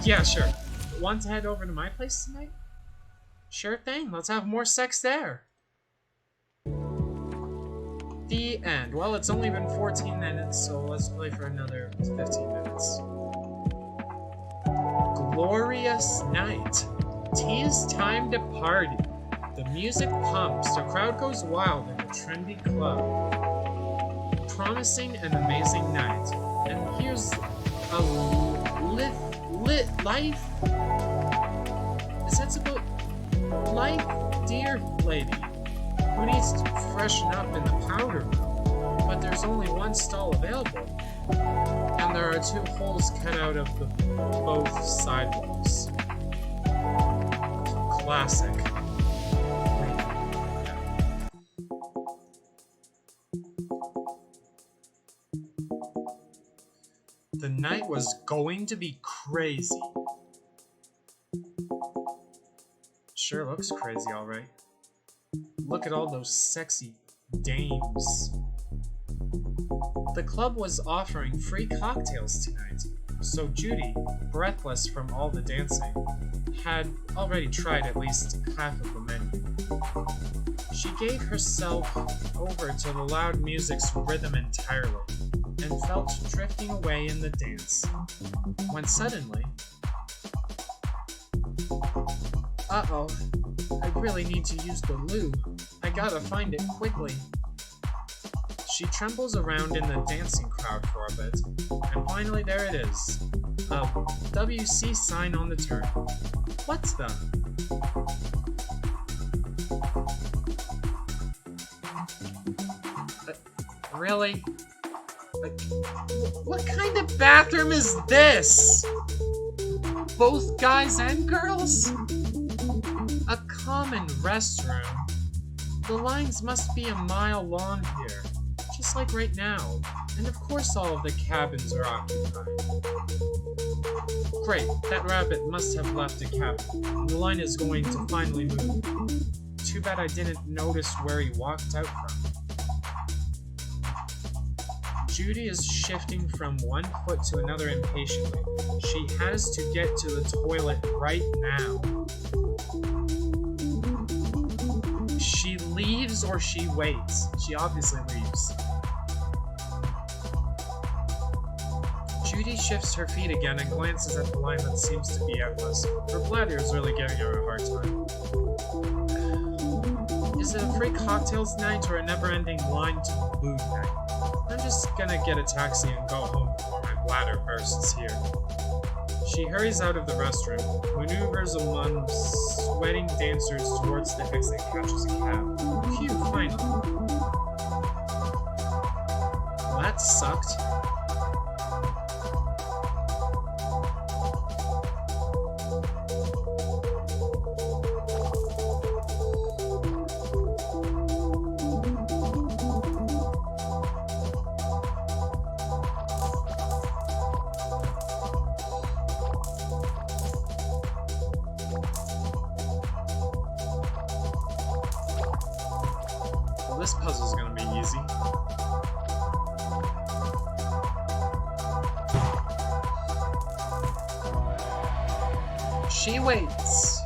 Yeah, sure. Want to head over to my place tonight? Sure thing, let's have more sex there. The end. Well, it's only been 14 minutes, so let's play for another 15 minutes. Glorious night. Tis time to party. The music pumps, the crowd goes wild in the trendy club. Promising an amazing night. And here's a lit life. Is that about life, dear lady? Who needs to freshen up in the powder room? But there's only one stall available. And there are 2 holes cut out of both sidewalls. Classic. The night was going to be crazy. Sure looks crazy, alright. Look at all those sexy dames. The club was offering free cocktails tonight, so Judy, breathless from all the dancing, had already tried at least half of the menu. She gave herself over to the loud music's rhythm entirely, and felt drifting away in the dance, when suddenly... Uh-oh, I really need to use the lube. I gotta find it quickly. She trembles around in the dancing crowd for a bit, and finally there it is. A WC sign on the turn. What's the... Really? Like, what kind of bathroom is this? Both guys and girls? A common restroom. The lines must be a mile long here, just like right now. And of course all of the cabins are occupied. Great, that rabbit must have left the cabin, and the line is going to finally move. Too bad I didn't notice where he walked out from. Judy is shifting from one foot to another impatiently. She has to get to the toilet right now. She leaves or she waits. She obviously leaves. Judy shifts her feet again and glances at the line that seems to be endless. Her bladder is really giving her a hard time. Is it a free cocktails night or a never-ending line to food night? I'm just gonna get a taxi and go home before my bladder bursts here. She hurries out of the restroom, maneuvers among sweating dancers towards the exit, catches a cab. Phew, finally. Well, that sucked. This puzzle's gonna be easy. She waits.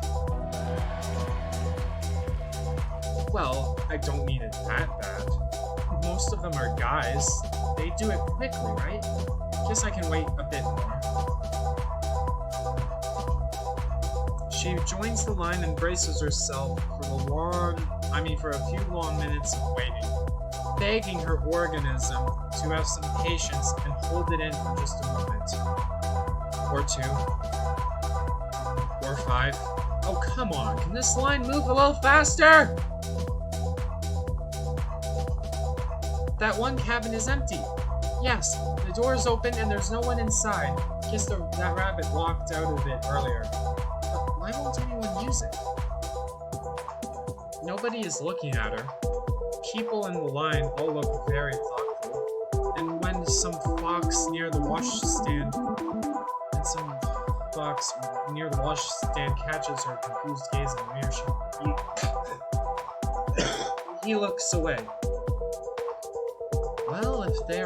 Well, I don't need it that bad. Most of them are guys. They do it quickly, right? Guess I can wait a bit more. She joins the line and braces herself for a few long minutes of waiting, begging her organism to have some patience and hold it in for just a moment. Or 2. Or 5. Oh, come on, can this line move a little faster? That one cabin is empty. Yes, the door is open and there's no one inside. Guess that rabbit walked out of it earlier. But why won't anyone use it? Nobody is looking at her. People in the line all look very thoughtful. And when some fox near the washstand catches her confused gaze in the mirror, he looks away. Well, if they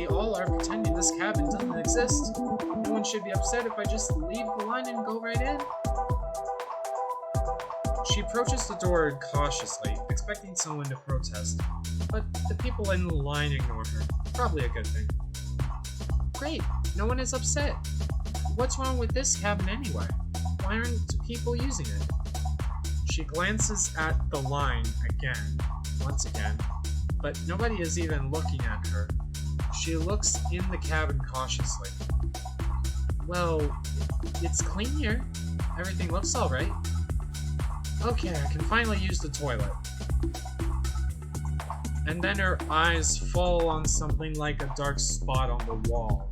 all are pretending this cabin doesn't exist, no one one should be upset if I just leave the line and go right in. She approaches the door cautiously, expecting someone to protest, but the people in the line ignore her. Probably a good thing. Great, no one is upset. What's wrong with this cabin anyway? Why aren't people using it? She glances at the line once again, but nobody is even looking at her. She looks in the cabin cautiously. Well, it's clean here. Everything looks alright. Okay, I can finally use the toilet. And then her eyes fall on something like a dark spot on the wall.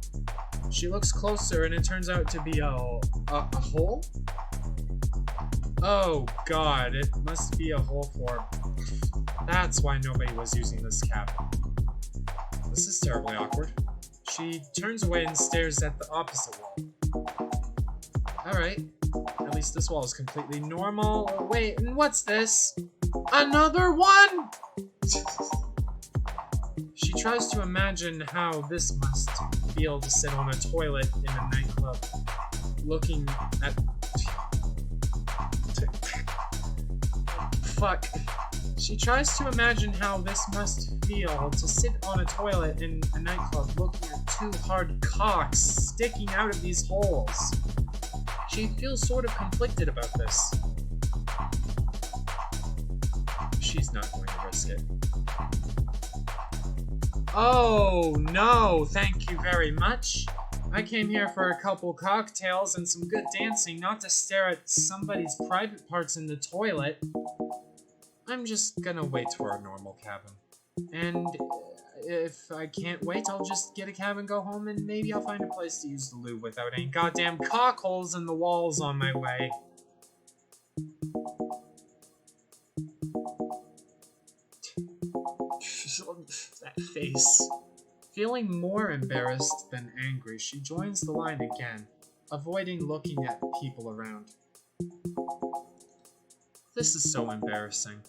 She looks closer and it turns out to be a hole? Oh god, it must be a hole for... That's why nobody was using this cabin. This is terribly awkward. She turns away and stares at the opposite wall. Alright, at least this wall is completely normal. Oh, wait, and what's this? Another one?! She tries to imagine how this must feel to sit on a toilet in a nightclub, looking at... Fuck. She tries to imagine how this must feel to sit on a toilet in a nightclub looking at two hard cocks sticking out of these holes. She feels sort of conflicted about this. She's not going to risk it. Oh, no, thank you very much. I came here for a couple cocktails and some good dancing, not to stare at somebody's private parts in the toilet. I'm just gonna wait for a normal cabin. And if I can't wait, I'll just get a cab and go home, and maybe I'll find a place to use the loo without any goddamn cockholes in the walls on my way. That face. Feeling more embarrassed than angry, she joins the line again, avoiding looking at people around. This is so embarrassing.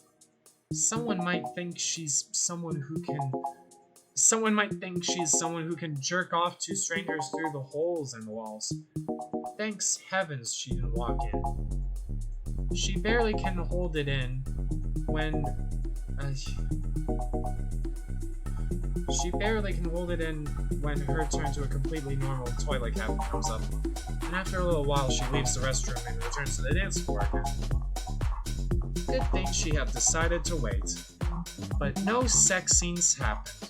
Someone might think she's someone who can jerk off to strangers through the holes in the walls. Thanks heavens she didn't walk in. She barely can hold it in when her turn to a completely normal toilet cabin comes up. And after a little while she leaves the restroom and returns to the dance floor again. Good thing she had decided to wait. But no sex scenes happened.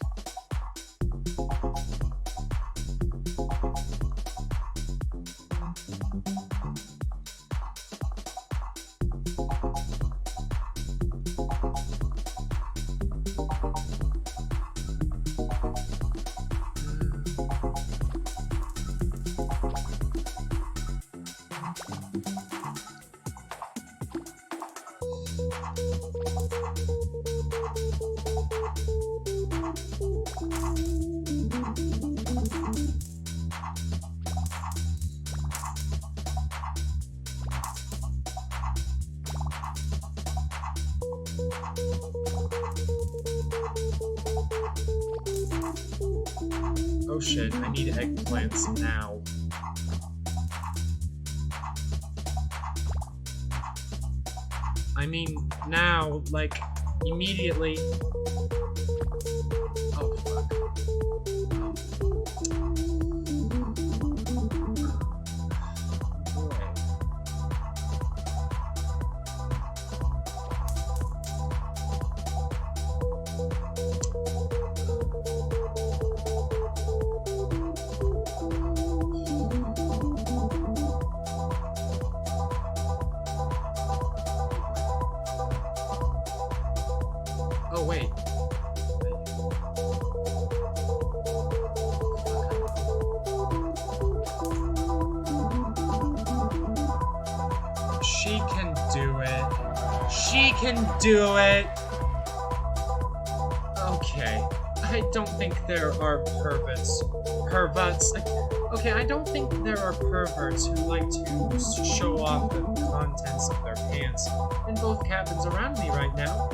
Oh shit, I need eggplants now. I mean, now, like, immediately. Oh, fuck. Oh, wait. She can do it. She can do it! Okay. I don't think there are perverts. Okay, I don't think there are perverts who like to show off the contents of their pants in both cabins around me right now.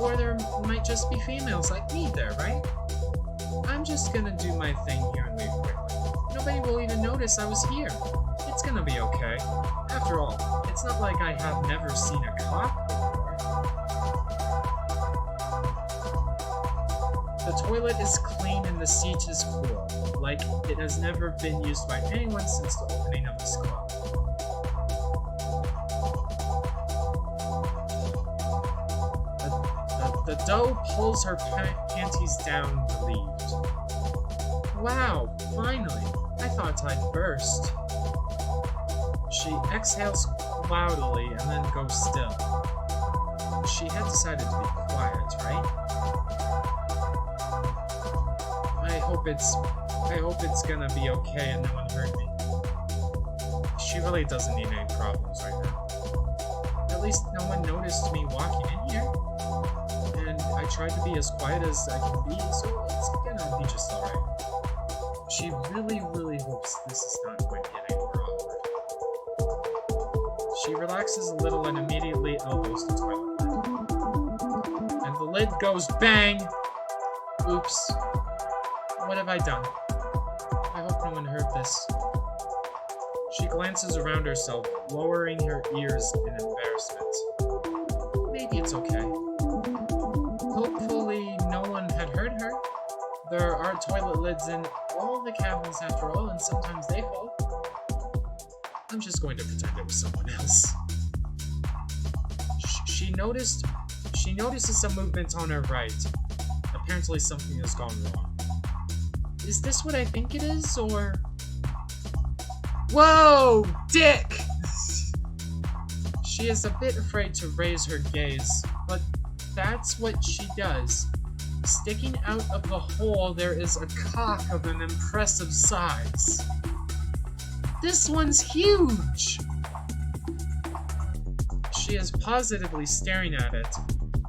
Or there might just be females like me there, right? I'm just gonna do my thing here and leave quickly. Nobody will even notice I was here. It's gonna be okay. After all, it's not like I have never seen a cock before. The toilet is clean and the seat is cool, like it has never been used by anyone since the opening of this club. The doe pulls her panties down relieved. Wow, finally! I thought I'd burst. She exhales cloudily and then goes still. She had decided to be quiet, right? I hope it's gonna be okay and no one hurt me. She really doesn't need any problems right now. At least no one noticed me walking in here. And I tried to be as quiet as I can be, so it's gonna be just alright. She really, really hopes this is not going to get any more awkward. She relaxes a little and immediately elbows the toilet lid. And the lid goes bang! Oops. What have I done? I hope no one heard this. She glances around herself, lowering her ears in embarrassment. Maybe it's okay. Hopefully no one had heard her. There are toilet lids in all the cabins after all, and sometimes they fall. I'm just going to pretend it was someone else. She notices some movement on her right. Apparently something has gone wrong. Is this what I think it is, or... Whoa! Dick! She is a bit afraid to raise her gaze, but that's what she does. Sticking out of the hole, there is a cock of an impressive size. This one's huge! She is positively staring at it,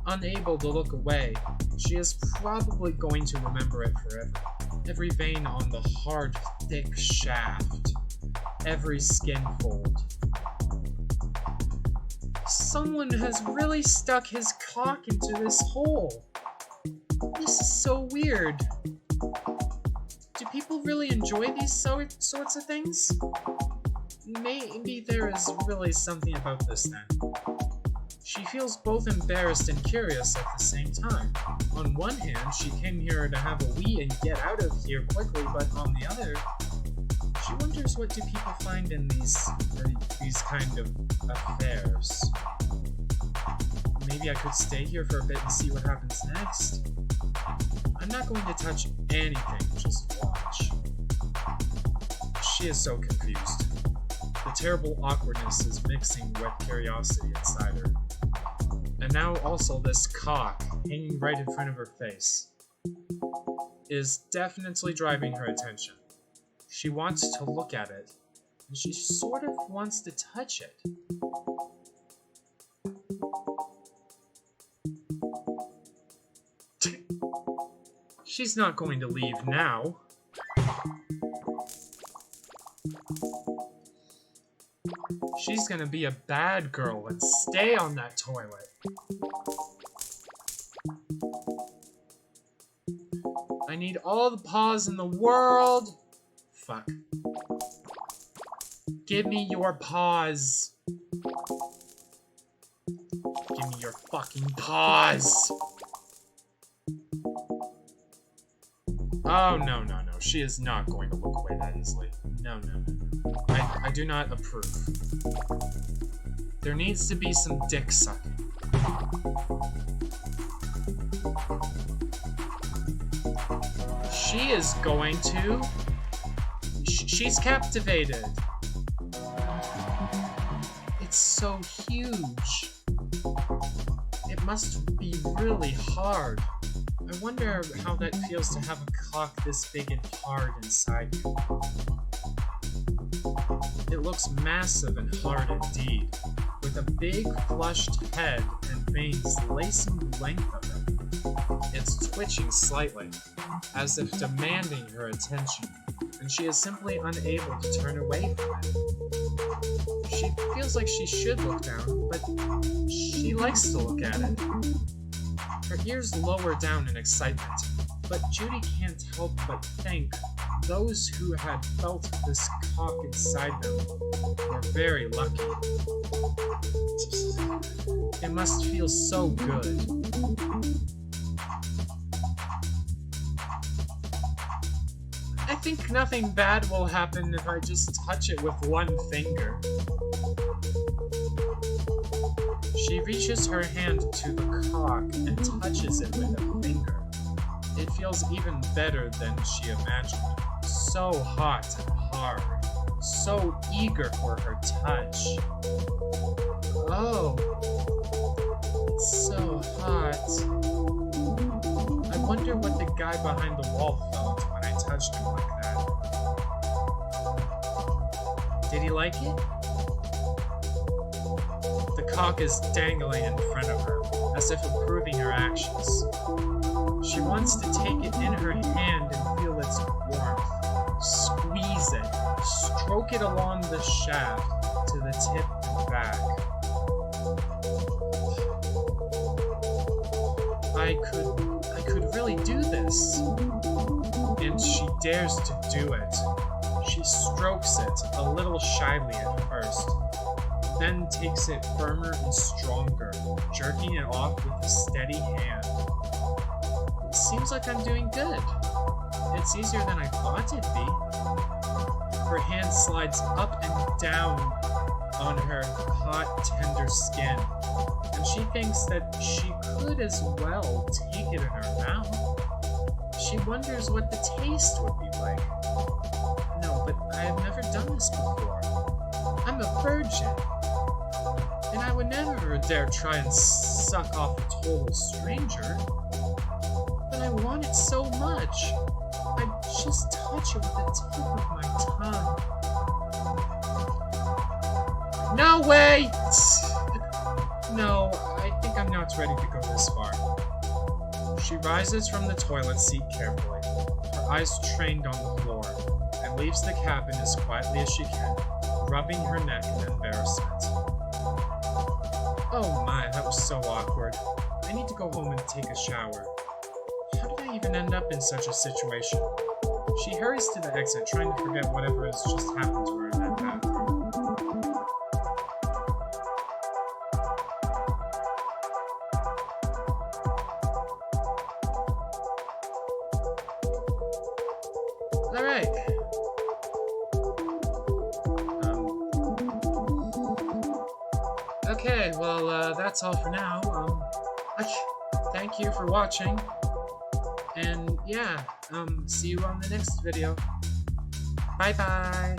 unable to look away. She is probably going to remember it forever. Every vein on the hard, thick shaft. Every skin fold. Someone has really stuck his cock into this hole. This is so weird. Do people really enjoy these sorts of things? Maybe there is really something about this then. She feels both embarrassed and curious at the same time. On one hand, she came here to have a wee and get out of here quickly, but on the other, she wonders what do people find in these kind of affairs. Maybe I could stay here for a bit and see what happens next. I'm not going to touch anything, just watch. She is so confused. The terrible awkwardness is mixing with curiosity inside her. And now also this cock, hanging right in front of her face, is definitely driving her attention. She wants to look at it, and she sort of wants to touch it. She's not going to leave now. She's gonna be a bad girl and stay on that toilet. I need all the paws in the world. Fuck. Give me your paws. Give me your fucking paws. Oh, no. She is not going to look away that easily. No. I do not approve. There needs to be some dick sucking. She is going to... She's captivated. It's so huge. It must be really hard. I wonder how that feels to have a cock this big and hard inside you. It looks massive and hard indeed, with a big flushed head and veins lacing the length of it. It's twitching slightly, as if demanding her attention, and she is simply unable to turn away from it. She feels like she should look down, but she likes to look at it. Her ears lower down in excitement, but Judy can't help but think, Those who had felt this cock inside them were very lucky. It must feel so good. I think nothing bad will happen if I just touch it with one finger. She reaches her hand to the cock and touches it with a finger. It feels even better than she imagined. So hot and hard. So eager for her touch. Oh, it's so hot. I wonder what the guy behind the wall felt when I touched him like that. Did he like it? The cock is dangling in front of her, as if approving her actions. She wants to take it in her hand and feel its warmth. Squeeze it. Stroke it along the shaft to the tip and back. I could really do this. And she dares to do it. She strokes it a little shyly at first, then takes it firmer and stronger, jerking it off with a steady hand. It seems like I'm doing good. It's easier than I thought it'd be. Her hand slides up and down on her hot, tender skin, and she thinks that she could as well take it in her mouth. She wonders what the taste would be like. No, but I have never done this before. I'm a virgin, and I would never dare try and suck off a total stranger. But I want it so much. I'd just touch it with the tip of my tongue. No, wait! No, I think I'm not ready to go this far. She rises from the toilet seat carefully, her eyes trained on the floor, and leaves the cabin as quietly as she can, rubbing her neck in embarrassment. Oh my, that was so awkward. I need to go home and take a shower. How did I even end up in such a situation? She hurries to the exit, trying to forget whatever has just happened to her in that bathroom. Alright. Okay, well, that's all for now. Thank you for watching. And yeah, see you on the next video. Bye bye.